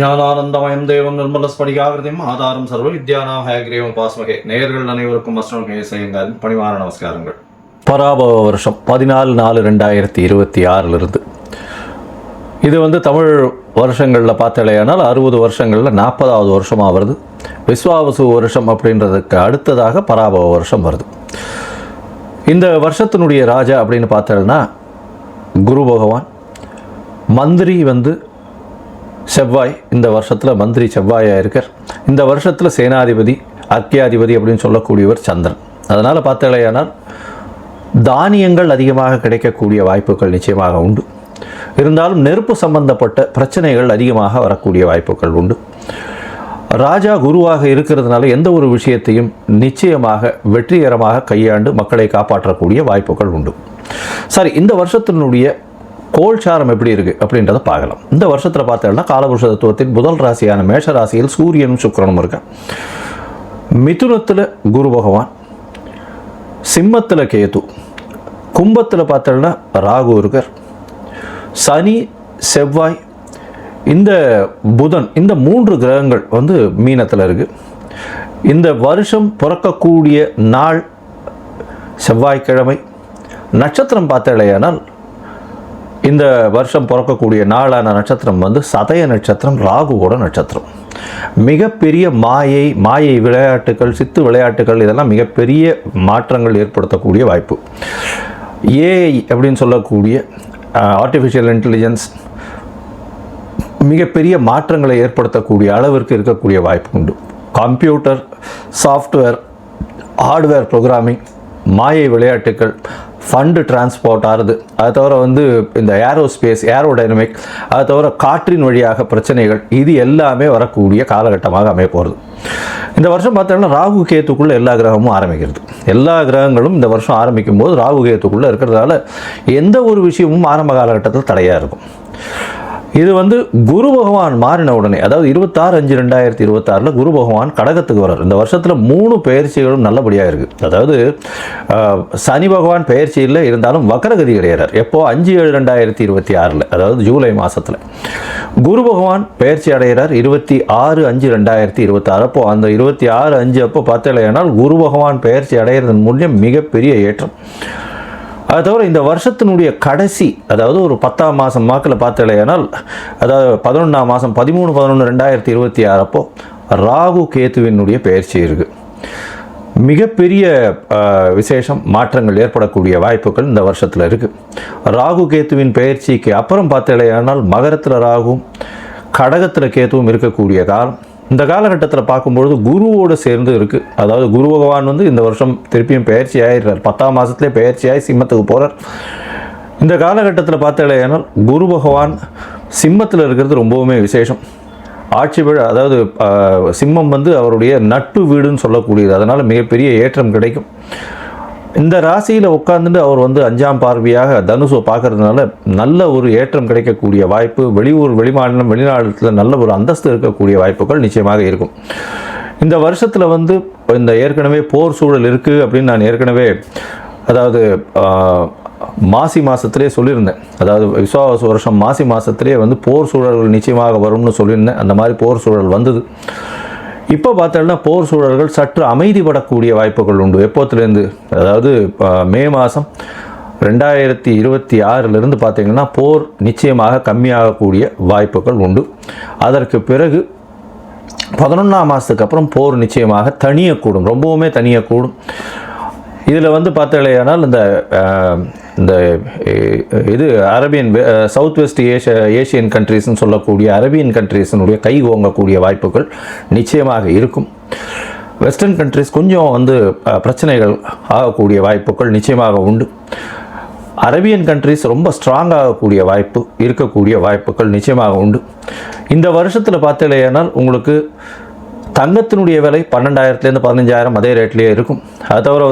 ஞானானந்தமயம் தேவம் நிர்மலஸ்படிகாகிருதியும் ஆதாரம் சர்வ வித்யானாம் ஹயக்ரீவம் பாஸ்மகே. நேயர்கள் அனைவருக்கும் அஸ்ட்ரோகே செய்யுங்கள் பணிவான நமஸ்காரங்கள். பராபவ வருஷம் 14/4/2026 இது தமிழ் வருஷங்களில் பார்த்தாலேயானால் 60 வருஷங்களில் 40வது வருஷமாக வருது. விஸ்வாவசு வருஷம் அப்படின்றதுக்கு அடுத்ததாக பராபவ வருஷம் வருது. இந்த வருஷத்தினுடைய ராஜா அப்படின்னு பார்த்தோம்னா குரு பகவான். மந்திரி செவ்வாய். இந்த வருஷத்தில் மந்திரி செவ்வாயாக இருக்கார். இந்த வருஷத்தில் சேனாதிபதி அர்க்கியாதிபதி அப்படின்னு சொல்லக்கூடியவர் சந்திரன். அதனால் பார்த்தாலேயானால் தானியங்கள் அதிகமாக கிடைக்கக்கூடிய வாய்ப்புகள் நிச்சயமாக உண்டு. இருந்தாலும் நெருப்பு சம்பந்தப்பட்ட பிரச்சனைகள் அதிகமாக வரக்கூடிய வாய்ப்புகள் உண்டு. ராஜா குருவாக இருக்கிறதுனால எந்த ஒரு விஷயத்தையும் நிச்சயமாக வெற்றிகரமாக கையாண்டு மக்களை காப்பாற்றக்கூடிய வாய்ப்புகள் உண்டு. சரி, இந்த வருஷத்தினுடைய கோல்சாரம் எப்படி இருக்குது அப்படின்றத பார்க்கலாம். இந்த வருஷத்தில் பார்த்தோம்னா காலபுருஷ தத்துவத்தின் முதல் ராசியான மேஷ ராசியில் சூரியனும் சுக்கிரனும் இருக்கார். மிதுனத்தில் குரு பகவான், சிம்மத்தில் கேது, கும்பத்தில் பார்த்தோம்னா ராகு இருக்கார். சனி, செவ்வாய், இந்த புதன், இந்த 3 கிரகங்கள் மீனத்தில் இருக்குது. இந்த வருஷம் பிறக்கக்கூடிய நாள் செவ்வாய்க்கிழமை. நட்சத்திரம் பார்த்தாலேயானால் இந்த வருஷம் பிறக்கக்கூடிய நாளான நட்சத்திரம் சதய நட்சத்திரம், ராகுவோட நட்சத்திரம். மிகப்பெரிய மாயை விளையாட்டுகள், சித்து விளையாட்டுகள், இதெல்லாம் மிகப்பெரிய மாற்றங்கள் ஏற்படுத்தக்கூடிய வாய்ப்பு. ஏஐ அப்படின்னு சொல்லக்கூடிய ஆர்டிஃபிஷியல் இன்டெலிஜென்ஸ் மிகப்பெரிய மாற்றங்களை ஏற்படுத்தக்கூடிய அளவிற்கு இருக்கக்கூடிய வாய்ப்பு உண்டு. கம்ப்யூட்டர், சாஃப்ட்வேர், ஹார்ட்வேர் ப்ரோக்ராமிங், மாயை விளையாட்டுகள், ஃபண்டு டிரான்ஸ்போர்ட் ஆகுது. அதை தவிர இந்த ஏரோஸ்பேஸ், ஏரோடைனமிக், அதை தவிர காற்றின் வழியாக பிரச்சனைகள், இது எல்லாமே வரக்கூடிய காலகட்டமாக அமைய போகிறது. இந்த வருஷம் பார்த்தோம்னா ராகு கேத்துக்குள்ளே எல்லா கிரகமும் ஆரம்பிக்கிறது. எல்லா கிரகங்களும் இந்த வருஷம் ஆரம்பிக்கும் போது ராகு கேத்துக்குள்ளே இருக்கிறதால எந்த ஒரு விஷயமும் ஆரம்ப காலகட்டத்தில் தடையாக இருக்கும். இது குரு பகவான் மாறின உடனே, அதாவது 26/5/2026 குரு பகவான் கடகத்துக்கு வர்றார். இந்த வருஷத்தில் 3 பெயர்ச்சிகளும் நல்லபடியாக இருக்குது. அதாவது சனி பகவான் பெயர்ச்சியில் இருந்தாலும் வக்கரகதி அடைகிறார். எப்போ 5/7/2026, அதாவது ஜூலை மாதத்தில் குரு பகவான் பெயர்ச்சி அடைகிறார். 26/5/2026 அப்போ அந்த 26/5 அப்போ பார்த்தலையானால் குரு பகவான் பெயர்ச்சி அடைகிறதன் மூலம் மிகப்பெரிய ஏற்றம். அது தவிர இந்த வருஷத்தினுடைய கடைசி, அதாவது ஒரு 10ஆம் மாதம் வாக்கில் பார்த்தலையானால், அதாவது 11ஆம் மாதம் 13/11/2026 அப்போ ராகு கேத்துவினுடைய பெயர்ச்சி இருக்குது. மிகப்பெரிய விசேஷம், மாற்றங்கள் ஏற்படக்கூடிய வாய்ப்புகள் இந்த வருஷத்தில் இருக்குது. ராகு கேத்துவின் பெயர்ச்சிக்கு அப்புறம் பார்த்தலையானால் மகரத்தில் ராகுவும் கடகத்தில் கேத்துவும் இருக்கக்கூடிய காலம். இந்த காலகட்டத்தில் பார்க்கும்பொழுது குருவோடு சேர்ந்து இருக்குது. அதாவது குரு பகவான் இந்த வருஷம் திருப்பியும் பெயர்ச்சி ஆகிடுறார். 10ஆம் மாதத்துலேயே பெயர்ச்சியாகி சிம்மத்துக்கு போகிறார். இந்த காலகட்டத்தில் பார்த்தாலேயானால் குரு பகவான் சிம்மத்தில் இருக்கிறது ரொம்பவுமே விசேஷம். ஆட்சி வீடு, அதாவது சிம்மம் அவருடைய நட்பு வீடுன்னு சொல்லக்கூடியது. அதனால் மிகப்பெரிய ஏற்றம் கிடைக்கும். இந்த ராசியில் உட்கார்ந்துட்டு அவர் 5ஆம் பார்வையாக தனுசை பார்க்கறதுனால நல்ல ஒரு ஏற்றம் கிடைக்கக்கூடிய வாய்ப்பு. வெளியூர், வெளிமாநிலம், வெளிநாட்டில் நல்ல ஒரு அந்தஸ்து இருக்கக்கூடிய வாய்ப்புகள் நிச்சயமாக இருக்கும். இந்த வருஷத்தில் இந்த ஏற்கனவே போர் சூழல் இருக்குது அப்படின்னு நான் ஏற்கனவே, அதாவது மாசி மாதத்திலே சொல்லியிருந்தேன். அதாவது விஸ்வாவசு வருஷம் மாசி மாதத்திலே போர் சூழல்கள் நிச்சயமாக வரும்னு சொல்லியிருந்தேன். அந்த மாதிரி போர் சூழல் வந்தது. இப்போ பார்த்தோம்னா போர் சூழல்கள் சற்று அமைதிப்படக்கூடிய வாய்ப்புகள் உண்டு. எப்போத்துலேருந்து, அதாவது மே மாதம் 2026 பார்த்திங்கன்னா போர் நிச்சயமாக கம்மியாகக்கூடிய வாய்ப்புகள் உண்டு. அதற்கு பிறகு 11ஆம் மாதத்துக்கு அப்புறம் போர் நிச்சயமாக தணியக்கூடும், ரொம்பவுமே தணியக்கூடும். இதில் பார்த்தலையானால் இந்த இது அரேபியன், சவுத் வெஸ்ட் ஏஷியன் கண்ட்ரீஸ்ன்னு சொல்லக்கூடிய அரேபியன் கண்ட்ரீஸினுடைய கை ஓங்கக்கூடிய வாய்ப்புகள் நிச்சயமாக இருக்கும். வெஸ்டர்ன் கண்ட்ரீஸ் கொஞ்சம் பிரச்சனைகள் ஆகக்கூடிய வாய்ப்புகள் நிச்சயமாக உண்டு. அரேபியன் கண்ட்ரீஸ் ரொம்ப ஸ்ட்ராங் ஆகக்கூடிய வாய்ப்பு இருக்கக்கூடிய வாய்ப்புகள் நிச்சயமாக உண்டு. இந்த வருஷத்தில் பார்த்தலையானால் உங்களுக்கு தங்கத்தினுடைய விலை 12,000 15,000 அதே ரேட்லேயே இருக்கும். அது தவிர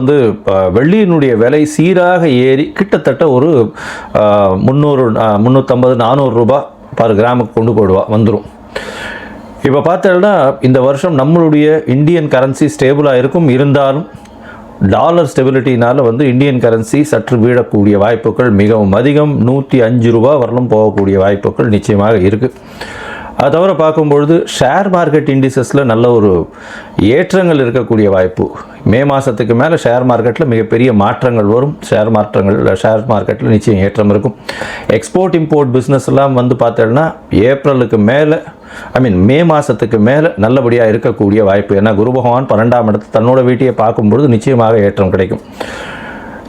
வெள்ளியினுடைய விலை சீராக ஏறி கிட்டத்தட்ட ஒரு 300, 350, 400 ரூபாய் பர் கிராமுக்கு கொண்டு வந்துடும். இப்போ பார்த்தோம்னா இந்த வருஷம் நம்மளுடைய இந்தியன் கரன்சி ஸ்டேபிளாக இருக்கும். இருந்தாலும் டாலர் ஸ்டெபிலிட்டினால் இந்தியன் கரன்சி சற்று வீழக்கூடிய வாய்ப்புகள் மிகவும் அதிகம். 105 ரூபா வரலும் போகக்கூடிய வாய்ப்புகள் நிச்சயமாக இருக்குது. அது தவிர பார்க்கும்பொழுது ஷேர் மார்க்கெட் இண்டிசஸில் நல்ல ஒரு ஏற்றங்கள் இருக்கக்கூடிய வாய்ப்பு. மே மாதத்துக்கு மேலே ஷேர் மார்க்கெட்டில் மிகப்பெரிய மாற்றங்கள் வரும். ஷேர் மார்க்கெட்டில் நிச்சயம் ஏற்றம் இருக்கும். எக்ஸ்போர்ட் இம்போர்ட் பிஸ்னஸ் எல்லாம் வந்து பார்த்தோன்னா ஏப்ரலுக்கு மேலே மே மாதத்துக்கு மேலே நல்லபடியாக இருக்கக்கூடிய வாய்ப்பு. ஏன்னா குரு பகவான் 12ஆம் இடத்து தன்னோட வீட்டையை பார்க்கும்பொழுது நிச்சயமாக ஏற்றம் கிடைக்கும்.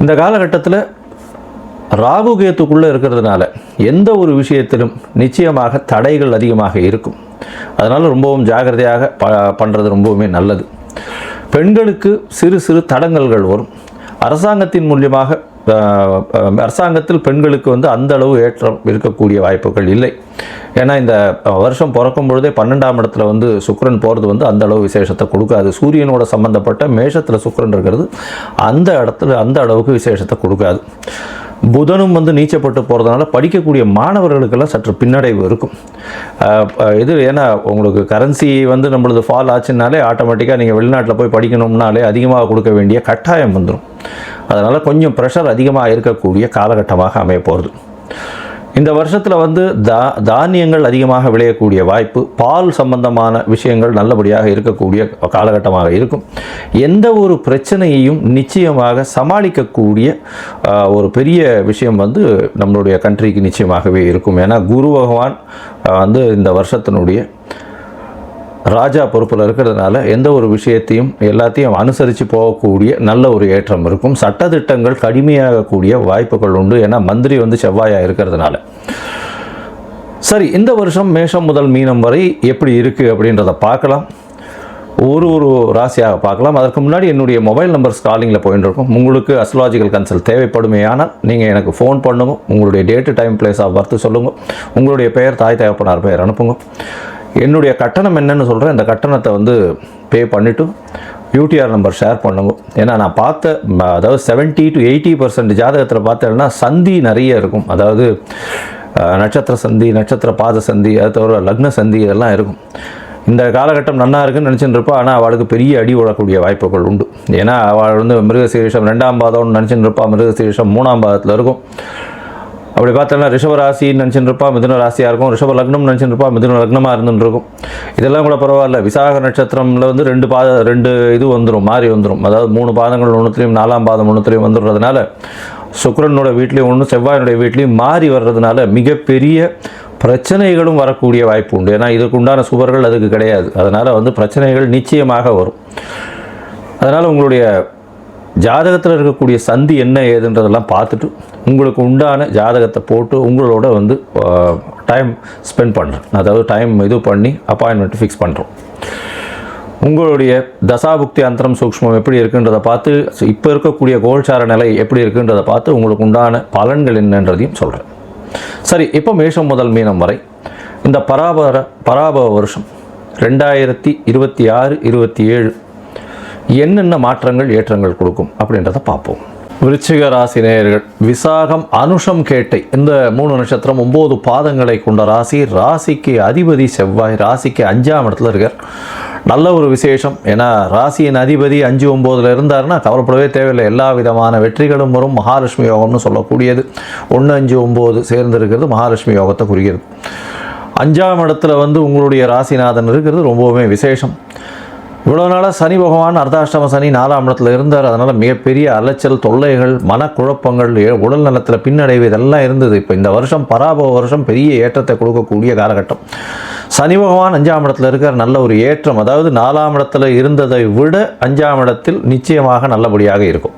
இந்த காலகட்டத்தில் ராகு கேத்துக்குள்ளே இருக்கிறதுனால எந்த ஒரு விஷயத்திலும் நிச்சயமாக தடைகள் அதிகமாக இருக்கும். அதனால் ரொம்பவும் ஜாகிரதையாக பண்ணுறது ரொம்பவுமே நல்லது. பெண்களுக்கு சிறு சிறு தடங்கல்கள் வரும். அரசாங்கத்தின் மூலியமாக அரசாங்கத்தில் பெண்களுக்கு வந்து அந்த அளவு ஏற்றம் இருக்கக்கூடிய வாய்ப்புகள் இல்லை. ஏன்னா இந்த வருஷம் பிறக்கும் பொழுதே 12ஆம் இடத்துல வந்து சுக்கிரன் போகிறது வந்து அந்த அளவு விசேஷத்தை கொடுக்காது. சூரியனோட சம்பந்தப்பட்ட மேஷத்தில் சுக்கிரன் இருக்கிறது அந்த இடத்துல அந்த அளவுக்கு விசேஷத்தை கொடுக்காது. புதனும் வந்து நீச்சப்பட்டு போகிறதுனால படிக்கக்கூடிய மாணவர்களுக்கெல்லாம் சற்று பின்னடைவு இருக்கும். ஏன்னா உங்களுக்கு கரன்சி வந்து நம்மளது ஃபால் ஆச்சுனாலே ஆட்டோமேட்டிக்காக நீங்கள் வெளிநாட்டில் போய் படிக்கணும்னாலே அதிகமாக கொடுக்க வேண்டிய கட்டாயம் வந்துடும். அதனால் கொஞ்சம் ப்ரெஷர் அதிகமாக இருக்கக்கூடிய காலகட்டமாக அமைய போகிறது. இந்த வருஷத்தில் வந்து தானியங்கள் அதிகமாக விளையக்கூடிய வாய்ப்பு, பால் சம்பந்தமான விஷயங்கள் நல்லபடியாக இருக்கக்கூடிய காலகட்டமாக இருக்கும். எந்த ஒரு பிரச்சனையையும் நிச்சயமாக சமாளிக்கக்கூடிய ஒரு பெரிய விஷயம் வந்து நம்மளுடைய கண்ட்ரிக்கு நிச்சயமாகவே இருக்கும். ஏன்னா குரு பகவான் வந்து இந்த வருஷத்தினுடைய ராஜா பொறுப்பில் இருக்கிறதுனால எந்த ஒரு விஷயத்தையும் எல்லாத்தையும் அனுசரித்து போகக்கூடிய நல்ல ஒரு ஏற்றம் இருக்கும். சட்டத்திட்டங்கள் கடுமையாகக்கூடிய வாய்ப்புகள் உண்டு. ஏன்னா மந்திரி வந்து செவ்வாயாக இருக்கிறதுனால. சரி, இந்த வருஷம் மேஷம் முதல் மீனம் வரை எப்படி இருக்குது அப்படின்றத பார்க்கலாம். ஒரு ராசியாக பார்க்கலாம். அதற்கு முன்னாடி என்னுடைய மொபைல் நம்பர்ஸ் காலிங்கில் போயிட்டு இருக்கும். உங்களுக்கு அஸ்ட்ராலஜிக்கல் கன்சல்ட் தேவைப்படுமே ஆனால் நீங்கள் எனக்கு ஃபோன் பண்ணுங்க. உங்களுடைய date time place of birth சொல்லுங்கள். உங்களுடைய பெயர் தாய் தகப்பனார் பெயர் அனுப்புங்க. என்னுடைய கட்டணம் என்னன்னு சொல்கிறேன். இந்த கட்டணத்தை வந்து பே பண்ணிவிட்டு யூடிஆர் நம்பர் ஷேர் பண்ணுங்க. ஏன்னா நான் பார்த்த அதாவது 70 to 80% ஜாதகத்தில் பார்த்தேன்னா சந்தி நிறைய இருக்கும். அதாவது நட்சத்திர சந்தி, நட்சத்திர பாத சந்தி, அது தவிர லக்ன சந்தி இதெல்லாம் இருக்கும். இந்த காலகட்டம் நல்லா இருக்குன்னு நினச்சிட்டு இருப்பா. ஆனால் அவளுக்கு பெரிய அடி விடக்கூடிய வாய்ப்புகள் உண்டு. ஏன்னா அவள் வந்து மிருகசீரிஷம் 2ஆம் பாதம்னு நினச்சிட்டு இருப்பா. மிருகசீரிஷம் 3ஆம் பாதத்தில் இருக்கும். அப்படி பார்த்தோன்னா ரிஷப ராசின்னு நினச்சிட்டு இருப்பா, மிதுன ராசியாக இருக்கும். ரிஷப லக்னம் நினச்சிட்டு இருப்பா, மிதுன லக்னமாக இருந்துட்டு இருக்கும். இதெல்லாம் கூட பரவாயில்ல. விசாக நட்சத்திரமில் வந்து 2 இது வந்துடும், மாறி வந்துடும். அதாவது 3 பாதங்கள் ஒன்றுத்துலேயும் 4ஆம் பாதம் ஒன்றுத்துலேயும் வந்துடுறதுனால சுக்கிரனோட வீட்லேயும் ஒன்று, செவ்வாயினுடைய வீட்லேயும் மாறி வர்றதுனால மிகப்பெரிய பிரச்சனைகளும் வரக்கூடிய வாய்ப்பு உண்டு. ஏன்னா இதுக்குண்டான சுவர்கள் அதுக்கு கிடையாது. அதனால் வந்து பிரச்சனைகள் நிச்சயமாக வரும். அதனால் உங்களுடைய ஜாதகத்தில் இருக்கக்கூடிய சந்தி என்ன ஏதுன்றதெல்லாம் பார்த்துட்டு உங்களுக்கு உண்டான ஜாதகத்தை போட்டு உங்களோட வந்து டைம் ஸ்பெண்ட் பண்ணுறேன். அதாவது டைம் இது பண்ணி அப்பாயின்மெண்ட் ஃபிக்ஸ் பண்ணுறோம். உங்களுடைய தசாபுக்தி அந்தரம் சூக்ஷ்மம் எப்படி இருக்குன்றதை பார்த்து, இப்போ இருக்கக்கூடிய கோல்சார நிலை எப்படி இருக்குன்றதை பார்த்து உங்களுக்கு உண்டான பலன்கள் என்னன்றதையும் சொல்கிறேன். சரி, இப்போ மேஷம் முதல் மீனம் வரை இந்த பராபவ வருஷம் 2026, 27 என்னென்ன மாற்றங்கள் ஏற்றங்கள் கொடுக்கும் அப்படின்றத பார்ப்போம். விருச்சிக ராசி நேயர்கள், விசாகம் அனுஷம் கேட்டை இந்த 3 நட்சத்திரம் 9 பாதங்களை கொண்ட ராசி. ராசிக்கு அதிபதி செவ்வாய், ராசிக்கு 5ஆம் இடத்துல இருக்கார். நல்ல ஒரு விசேஷம். ஏன்னா ராசியின் அதிபதி 5, 9 இருந்தாருன்னா கவலைப்படவே தேவையில்லை. எல்லா விதமான வெற்றிகளும் வரும். மகாலட்சுமி யோகம்னு சொல்லக்கூடியது 1, 5, 9 சேர்ந்து இருக்கிறது மகாலட்சுமி யோகத்தை குறிக்கிறது. 5ஆம் இடத்துல வந்து உங்களுடைய ராசிநாதன் இருக்கிறது ரொம்பவுமே விசேஷம். இவ்வளோ நாளாக சனி பகவான் அர்த்தாஷ்டம சனி 4ஆம் இடத்துல இருந்தார். அதனால் மிகப்பெரிய அலைச்சல், தொல்லைகள், மனக்குழப்பங்கள், உடல் நலத்தில் பின்னடைவு இதெல்லாம் இருந்தது. இப்போ இந்த வருஷம் பராபவ வருஷம் பெரிய ஏற்றத்தை கொடுக்கக்கூடிய காலகட்டம். சனி பகவான் 5ஆம் இடத்துல இருக்கிற நல்ல ஒரு ஏற்றம். அதாவது 4ஆம் இடத்துல இருந்ததை விட 5ஆம் இடத்தில் நிச்சயமாக நல்லபடியாக இருக்கும்.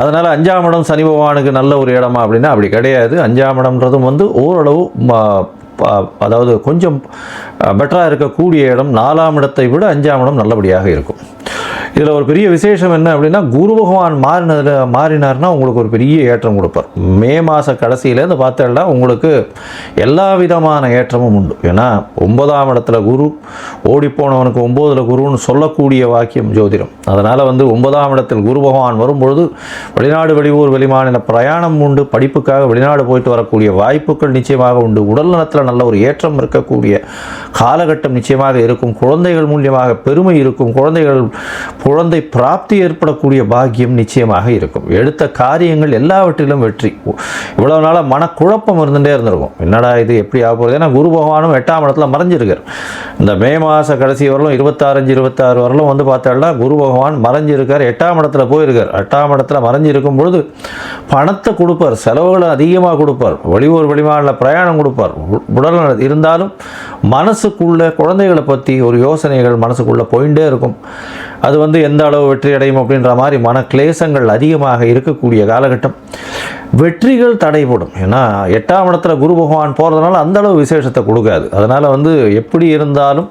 அதனால் 5ஆம் இடம் சனி பகவானுக்கு நல்ல ஒரு இடமா அப்படின்னா அப்படி கிடையாது. 5ஆம் இடம்ன்றதும் வந்து ஓரளவு அதாவது கொஞ்சம் பெட்டராக இருக்கக்கூடிய இடம். 4ஆம் இடத்தை விட 5ஆம் இடம் நல்லபடியாக இருக்கும். இதில் ஒரு பெரிய விசேஷம் என்ன அப்படின்னா, குரு பகவான் மாறினார்னா உங்களுக்கு ஒரு பெரிய ஏற்றம் கொடுப்பார். மே மாத கடைசியிலேருந்து பார்த்தேன்னா உங்களுக்கு எல்லா விதமான ஏற்றமும் உண்டு. ஏன்னா 9ஆம் இடத்துல குரு, ஓடிப்போனவனுக்கு 9ல் குருன்னு சொல்லக்கூடிய வாக்கியம் ஜோதிடம். அதனால் வந்து 9ஆம் இடத்தில் குரு பகவான் வரும்பொழுது வெளிநாடு, வெளியூர், வெளிமாநில பிரயாணம் உண்டு. படிப்புக்காக வெளிநாடு போயிட்டு வரக்கூடிய வாய்ப்புகள் நிச்சயமாக உண்டு. உடல் நலத்தில் நல்ல ஒரு ஏற்றம் இருக்கக்கூடிய காலகட்டம் நிச்சயமாக இருக்கும். குழந்தைகள் மூலியமாக பெருமை இருக்கும். குழந்தைகள் குழந்தை பிராப்தி ஏற்படக்கூடிய பாக்கியம் நிச்சயமாக இருக்கும். எடுத்த காரியங்கள் எல்லாவற்றிலும் வெற்றி. இவ்வளோ நாளாக மனக்குழப்பம் இருந்துகிட்டே இருந்திருக்கும், என்னடா இது எப்படி ஆக போகிறது. ஏன்னா குரு பகவானும் 8ஆம் இடத்துல மறைஞ்சிருக்கார். இந்த மே மாத கடைசி வரலும் 26 வரலும் வந்து பார்த்தோம்னா குரு பகவான் மறைஞ்சிருக்கார், 8ஆம் இடத்துல போயிருக்கார். 8ஆம் இடத்துல மறைஞ்சிருக்கும் பொழுது பணத்தை கொடுப்பார், செலவுகளை அதிகமாக கொடுப்பார், வெளியூர் வெளிமாநில பிரயாணம் கொடுப்பார். உடல் இருந்தாலும் மனசுக்குள்ள குழந்தைகளை பற்றி ஒரு யோசனைகள் மனசுக்குள்ளே போயிட்டே இருக்கும். அது வந்து எந்த அளவு வெற்றி அடையும் அப்படின்ற மாதிரி மன கிளேசங்கள் அதிகமாக இருக்கக்கூடிய காலகட்டம். வெற்றிகள் தடைபடும். ஏன்னா 8ஆம் இடத்துல குரு பகவான் போகிறதுனால அந்த அளவு விசேஷத்தை கொடுக்காது. அதனால் வந்து எப்படி இருந்தாலும்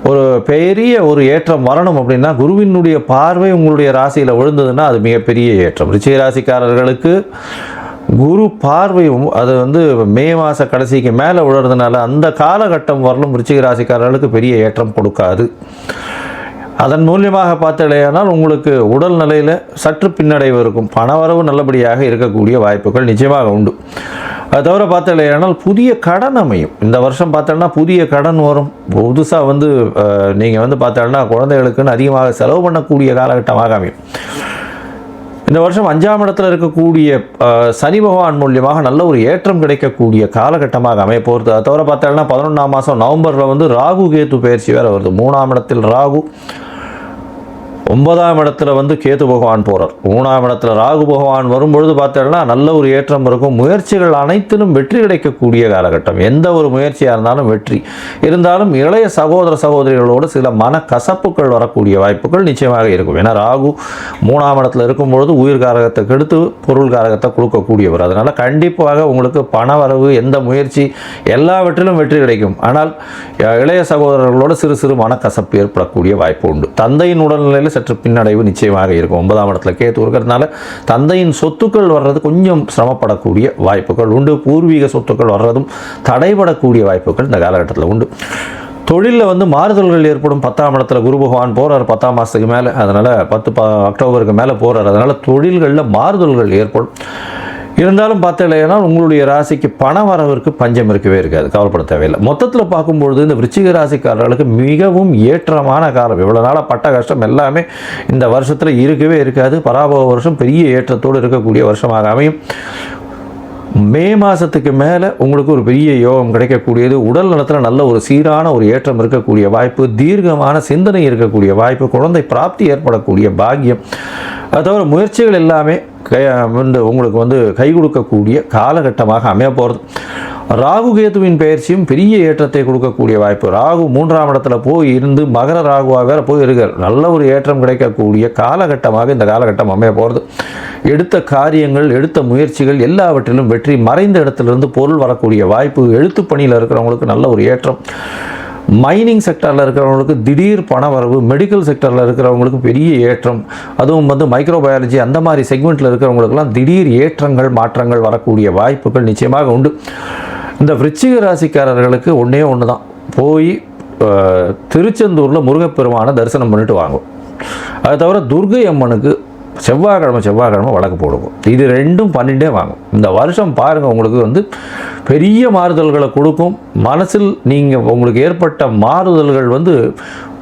ஒரு பெரிய ஒரு ஏற்றம் வரணும் அப்படின்னா குருவினுடைய பார்வை உங்களுடைய ராசியில் விழுந்ததுன்னா அது மிகப்பெரிய ஏற்றம். ரிச்சிக ராசிக்காரர்களுக்கு குரு பார்வையும் அது வந்து மே மாத கடைசிக்கு மேலே விழுறதுனால அந்த காலகட்டம் வரலும் ரிச்சிக ராசிக்காரர்களுக்கு பெரிய ஏற்றம் கொடுக்காது. அதன் மூலியமாக பார்த்தலையானால் உங்களுக்கு உடல் நிலையில் சற்று பின்னடைவு இருக்கும், பணவரவு நல்லபடியாக இருக்கக்கூடிய வாய்ப்புகள் நிச்சயமாக உண்டு. அது தவிர பார்த்தலையானால் புதிய கடன் அமையும். இந்த வருஷம் பார்த்தோன்னா புதிய கடன் வரும். புதுசாக வந்து நீங்கள் வந்து பார்த்தோன்னா குழந்தைகளுக்குன்னு அதிகமாக செலவு பண்ணக்கூடிய காலகட்டமாக அமையும். இந்த வருஷம் 5ஆம் இடத்துல இருக்கக்கூடிய சனி பகவான் மூலியமாக நல்ல ஒரு ஏற்றம் கிடைக்கக்கூடிய காலகட்டமாக அமைய போகிறது. அதை தவிர பார்த்தோம்னா 11ஆம் மாதம் நவம்பரில் வந்து ராகு கேத்து பயிற்சி வேறு வருது. 3ஆம் இடத்தில் ராகு, 9ஆம் இடத்துல வந்து கேத்து பகவான் போகிறார். 3ஆம் இடத்துல ராகு பகவான் வரும்பொழுது பார்த்தோம்னா நல்ல ஒரு ஏற்றம் இருக்கும். முயற்சிகள் அனைத்திலும் வெற்றி கிடைக்கக்கூடிய காலகட்டம். எந்த ஒரு முயற்சியாக இருந்தாலும் வெற்றி. இருந்தாலும் இளைய சகோதர சகோதரிகளோடு சில மனக்கசப்புகள் வரக்கூடிய வாய்ப்புகள் நிச்சயமாக இருக்கும். ஏன்னா ராகு 3ஆம் இடத்துல இருக்கும்பொழுது உயிர் காரகத்தை கெடுத்து பொருள் காரகத்தை கொடுக்கக்கூடியவர். அதனால் கண்டிப்பாக உங்களுக்கு பண வரவு, எந்த முயற்சி எல்லாவற்றிலும் வெற்றி கிடைக்கும். ஆனால் இளைய சகோதரர்களோடு சிறு சிறு மனக்கசப்பு ஏற்படக்கூடிய வாய்ப்பு உண்டு. தந்தையின் உடல்நிலையில் சற்று பின்னடைவு நிச்சயமாக இருக்கும். 9ஆம் இடத்துல கேத்து இருக்கிறதுனால தந்தையின் சொத்துக்கள் வர்றது கொஞ்சம் சிரமப்படக்கூடிய வாய்ப்புகள் உண்டு. பூர்வீக சொத்துக்கள் வர்றதும் தடைபடக்கூடிய வாய்ப்புகள் இந்த காலகட்டத்தில் உண்டு. தொழிலில் வந்து மாறுதல்கள் ஏற்படும். 10ஆம் இடத்துல குரு பகவான் போகிறார் 10ஆம் மாதத்துக்கு மேலே. அதனால் 10 அக்டோபருக்கு மேலே போகிறார். அதனால் தொழில்களில் மாறுதல்கள் ஏற்படும். இருந்தாலும் பார்த்தீங்கன்னா உங்களுடைய ராசிக்கு பண வரவிற்கு பஞ்சம் இருக்கவே இருக்காது, கவலைப்பட தேவையில்லை. மொத்தத்தில் பார்க்கும்பொழுது இந்த விருச்சிக ராசிக்காரர்களுக்கு மிகவும் ஏற்றமான காலம். இவ்வளோ நாளாக பட்ட கஷ்டம் எல்லாமே இந்த வருஷத்தில் இருக்கவே இருக்காது. பராபவ வருஷம் பெரிய ஏற்றத்தோடு இருக்கக்கூடிய வருஷமாக அமையும். மே மாதத்துக்கு மேலே உங்களுக்கு ஒரு பெரிய யோகம் கிடைக்கக்கூடியது. உடல் நலத்தில் நல்ல ஒரு சீரான ஒரு ஏற்றம் இருக்கக்கூடிய வாய்ப்பு, தீர்க்கமான சிந்தனை இருக்கக்கூடிய வாய்ப்பு, குழந்தை பிராப்தி ஏற்படக்கூடிய பாக்கியம். அது தவிர முயற்சிகள் எல்லாமே உங்களுக்கு வந்து கை கொடுக்கக்கூடிய காலகட்டமாக அமைய போகிறது. ராகு கேதுவின் பயிற்சியும் பெரிய ஏற்றத்தை கொடுக்கக்கூடிய வாய்ப்பு. ராகு 3ஆம் இடத்துல போய் இருந்து மகர ராகுவாக வேறு போய் இருக்கார். நல்ல ஒரு ஏற்றம் கிடைக்கக்கூடிய காலகட்டமாக இந்த காலகட்டம் அமைய போகிறது. எடுத்த காரியங்கள், எடுத்த முயற்சிகள் எல்லாவற்றிலும் வெற்றி. மறைந்த இடத்திலிருந்து பொருள் வரக்கூடிய வாய்ப்பு. எழுத்து பணியில் இருக்கிறவங்களுக்கு நல்ல ஒரு ஏற்றம். மைனிங் செக்டரில் இருக்கிறவங்களுக்கு திடீர் பண வரவு. மெடிக்கல் செக்டரில் இருக்கிறவங்களுக்கு பெரிய ஏற்றம். அதுவும் வந்து மைக்ரோபயாலஜி அந்த மாதிரி செக்மெண்ட்டில் இருக்கிறவங்களுக்கெல்லாம் திடீர் ஏற்றங்கள், மாற்றங்கள் வரக்கூடிய வாய்ப்புகள் நிச்சயமாக உண்டு. இந்த விருச்சிக ராசிக்காரர்களுக்கு ஒன்றே ஒன்று தான், போய் திருச்செந்தூரில் முருகப்பெருமானை தரிசனம் பண்ணிட்டு வாங்கும். அதை தவிர துர்கை அம்மனுக்கு செவ்வாய்க்கிழமை வழக்கு போடுவோம். இது ரெண்டும் பண்ணிகிட்டே வாங்கும். இந்த வருஷம் பாருங்கள், உங்களுக்கு வந்து பெரிய மாறுதல்களை கொடுக்கும். மனசில் நீங்கள் உங்களுக்கு ஏற்பட்ட மாறுதல்கள் வந்து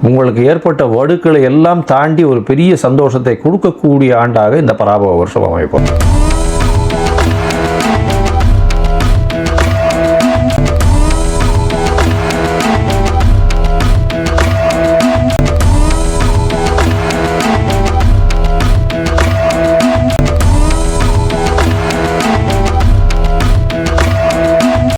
உங்களுக்கு ஏற்பட்ட வடுக்களை எல்லாம் தாண்டி ஒரு பெரிய சந்தோஷத்தை கொடுக்கக்கூடிய ஆண்டாக இந்த பராபவ வருஷம் அமைப்போம்.